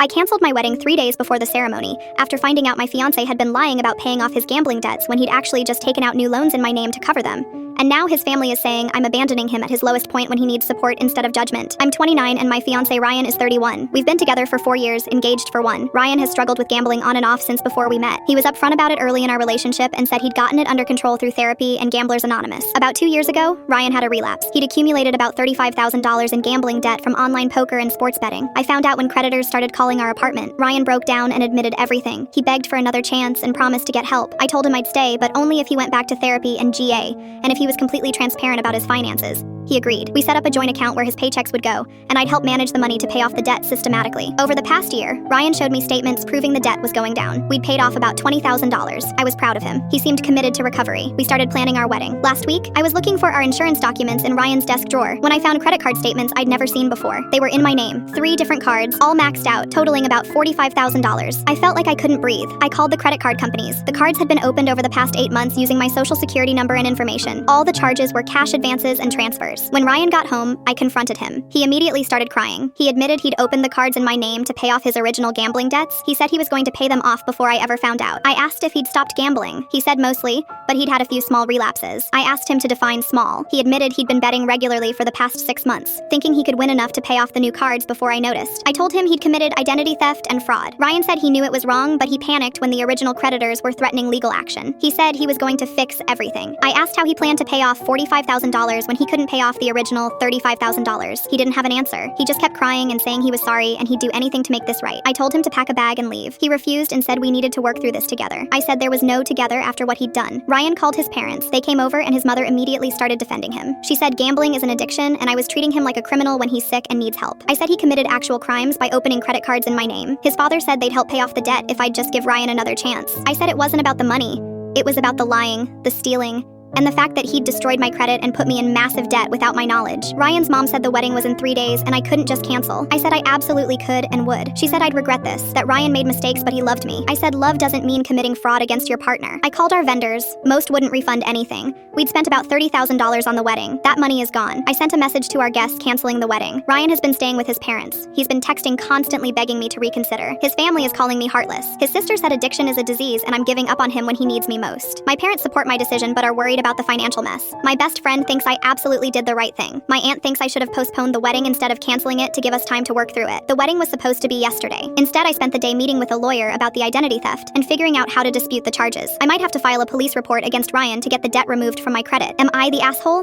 I canceled my wedding 3 days before the ceremony, after finding out my fiancé had been lying about paying off his gambling debts when he'd actually just taken out new loans in my name to cover them. And now his family is saying I'm abandoning him at his lowest point when he needs support instead of judgment. I'm 29 and my fiancé Ryan is 31. We've been together for 4 years, engaged for 1. Ryan has struggled with gambling on and off since before we met. He was upfront about it early in our relationship and said he'd gotten it under control through therapy and Gamblers Anonymous. About 2 years ago, Ryan had a relapse. He'd accumulated about $35,000 in gambling debt from online poker and sports betting. I found out when creditors started calling our apartment. Ryan broke down and admitted everything. He begged for another chance and promised to get help. I told him I'd stay, but only if he went back to therapy and GA, and if he was completely transparent about his finances. He agreed. We set up a joint account where his paychecks would go, and I'd help manage the money to pay off the debt systematically. Over the past year, Ryan showed me statements proving the debt was going down. We'd paid off about $20,000. I was proud of him. He seemed committed to recovery. We started planning our wedding. Last week, I was looking for our insurance documents in Ryan's desk drawer when I found credit card statements I'd never seen before. They were in my name, 3 different cards, all maxed out, totaling about $45,000. I felt like I couldn't breathe. I called the credit card companies. The cards had been opened over the past 8 months using my social security number and information. All the charges were cash advances and transfers. When Ryan got home, I confronted him. He immediately started crying. He admitted he'd opened the cards in my name to pay off his original gambling debts. He said he was going to pay them off before I ever found out. I asked if he'd stopped gambling. He said mostly, but he'd had a few small relapses. I asked him to define small. He admitted he'd been betting regularly for the past 6 months, thinking he could win enough to pay off the new cards before I noticed. I told him he'd committed identity theft and fraud. Ryan said he knew it was wrong, but he panicked when the original creditors were threatening legal action. He said he was going to fix everything. I asked how he planned to pay off $45,000 when he couldn't pay off the original $35,000. He didn't have an answer. He just kept crying and saying he was sorry and he'd do anything to make this right. I told him to pack a bag and leave. He refused and said we needed to work through this together. I said there was no together after what he'd done. Ryan called his parents. They came over and his mother immediately started defending him. She said gambling is an addiction and I was treating him like a criminal when he's sick and needs help. I said he committed actual crimes by opening credit cards in my name. His father said they'd help pay off the debt if I'd just give Ryan another chance. I said it wasn't about the money. It was about the lying, the stealing, and the fact that he'd destroyed my credit and put me in massive debt without my knowledge. Ryan's mom said the wedding was in 3 days and I couldn't just cancel. I said I absolutely could and would. She said I'd regret this, that Ryan made mistakes but he loved me. I said love doesn't mean committing fraud against your partner. I called our vendors. Most wouldn't refund anything. We'd spent about $30,000 on the wedding. That money is gone. I sent a message to our guests canceling the wedding. Ryan has been staying with his parents. He's been texting constantly begging me to reconsider. His family is calling me heartless. His sister said addiction is a disease and I'm giving up on him when he needs me most. My parents support my decision but are worried about the financial mess. My best friend thinks I absolutely did the right thing. My aunt thinks I should have postponed the wedding instead of canceling it to give us time to work through it. The wedding was supposed to be yesterday. Instead, I spent the day meeting with a lawyer about the identity theft and figuring out how to dispute the charges. I might have to file a police report against Ryan to get the debt removed from my credit. Am I the asshole?